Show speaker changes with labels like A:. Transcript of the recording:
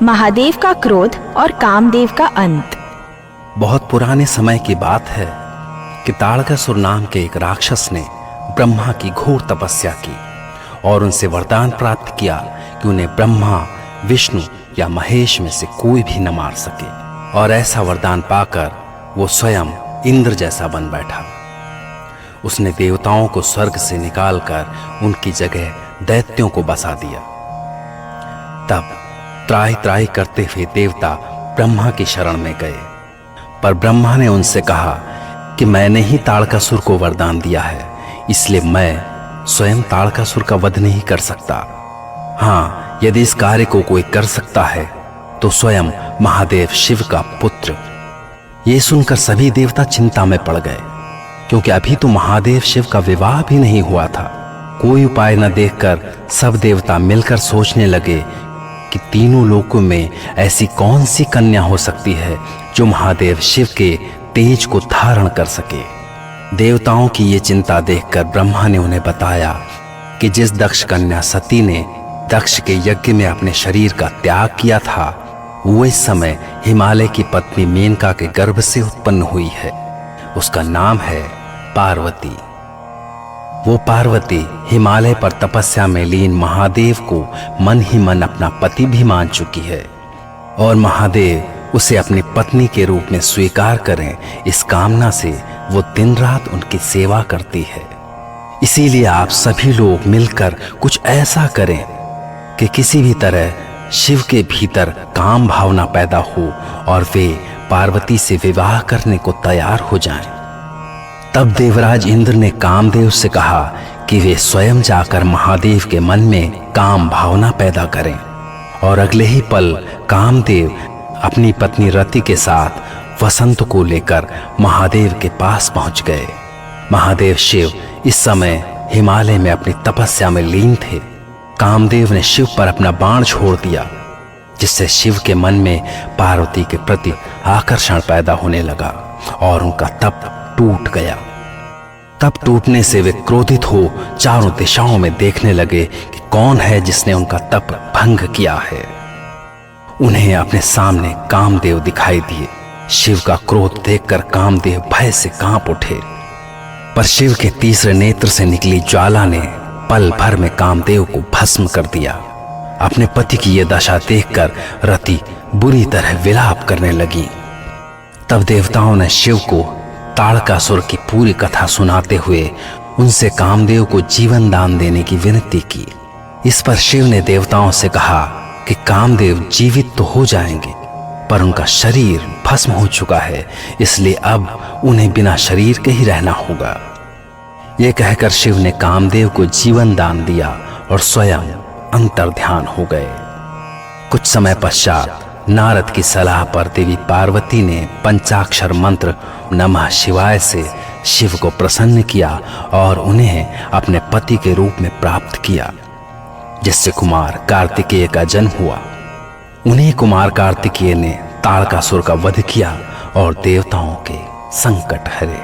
A: महादेव का क्रोध और कामदेव का अंत।
B: बहुत पुराने समय की बात है कि ताड़कासुर नाम के एक राक्षस ने ब्रह्मा की घोर तपस्या की और उनसे वरदान प्राप्त किया कि उन्हें ब्रह्मा, विष्णु या महेश में से कोई भी न मार सके। और ऐसा वरदान पाकर वो स्वयं इंद्र जैसा बन बैठा। उसने देवताओं को स्वर्ग से निकालकर उनकी जगह दैत्यों को बसा दिया। तब त्राहि त्राहि करते हुए देवता ब्रह्मा की शरण में गए, पर ब्रह्मा ने उनसे कहा कि मैंने ही ताड़कासुर को वरदान दिया है, इसलिए मैं स्वयं ताड़कासुर का वध नहीं कर सकता। हाँ, यदि इस कार्य को कोई कर सकता है तो स्वयं महादेव शिव का पुत्र। ये सुनकर सभी देवता चिंता में पड़ गए, क्योंकि अभी तो महादेव शिव का विवाह भी नहीं हुआ था। कोई उपाय न देखकर सब देवता मिलकर सोचने लगे कि तीनों लोकों में ऐसी कौन सी कन्या हो सकती है जो महादेव शिव के तेज को धारण कर सके। देवताओं की ये चिंता देखकर ब्रह्मा ने उन्हें बताया कि जिस दक्ष कन्या सती ने दक्ष के यज्ञ में अपने शरीर का त्याग किया था, वो इस समय हिमालय की पत्नी मेनका के गर्भ से उत्पन्न हुई है। उसका नाम है पार्वती। वो पार्वती हिमालय पर तपस्या में लीन महादेव को मन ही मन अपना पति भी मान चुकी है और महादेव उसे अपनी पत्नी के रूप में स्वीकार करें, इस कामना से वो दिन रात उनकी सेवा करती है। इसीलिए आप सभी लोग मिलकर कुछ ऐसा करें कि किसी भी तरह शिव के भीतर काम भावना पैदा हो और वे पार्वती से विवाह करने को तैयार हो जाएं। तब देवराज इंद्र ने कामदेव से कहा कि वे स्वयं जाकर महादेव के मन में काम भावना पैदा करें। और अगले ही पल कामदेव अपनी पत्नी रति के साथ वसंत को लेकर महादेव के पास पहुंच गए। महादेव शिव इस समय हिमालय में अपनी तपस्या में लीन थे। कामदेव ने शिव पर अपना बाण छोड़ दिया, जिससे शिव के मन में पार्वती के प्रति आकर्षण पैदा होने लगा और उनका तप टूट गया। तप टूटने से वे क्रोधित हो चारों दिशाओं में देखने लगे कि कौन है जिसने उनका तप भंग किया है। उन्हें अपने सामने कामदेव दिखाई दिए। शिव का क्रोध देखकर कामदेव भय से कांप उठे, पर शिव के तीसरे नेत्र से निकली ज्वाला ने पल भर में कामदेव को भस्म कर दिया। अपने पति की यह दशा देखकर रति बुरी तरह विलाप करने लगी। तब देवताओं ने शिव को ताड़कासुर की पूरी कथा सुनाते हुए उनसे कामदेव को जीवन दान देने की विनती की। इस पर शिव ने देवताओं से कहा कि कामदेव जीवित तो हो जाएंगे, पर उनका शरीर भस्म हो चुका है, इसलिए अब उन्हें बिना शरीर के ही रहना होगा। ये कहकर शिव ने कामदेव को जीवन दान दिया और स्वयं अंतर्ध्यान हो गए। कुछ समय पश्चात नारद की सलाह पर देवी पार्वती ने पंचाक्षर मंत्र नमः शिवाय से शिव को प्रसन्न किया और उन्हें अपने पति के रूप में प्राप्त किया, जिससे कुमार कार्तिकेय का जन्म हुआ। उन्हीं कुमार कार्तिकेय ने ताड़कासुर का वध किया और देवताओं के संकट हरे।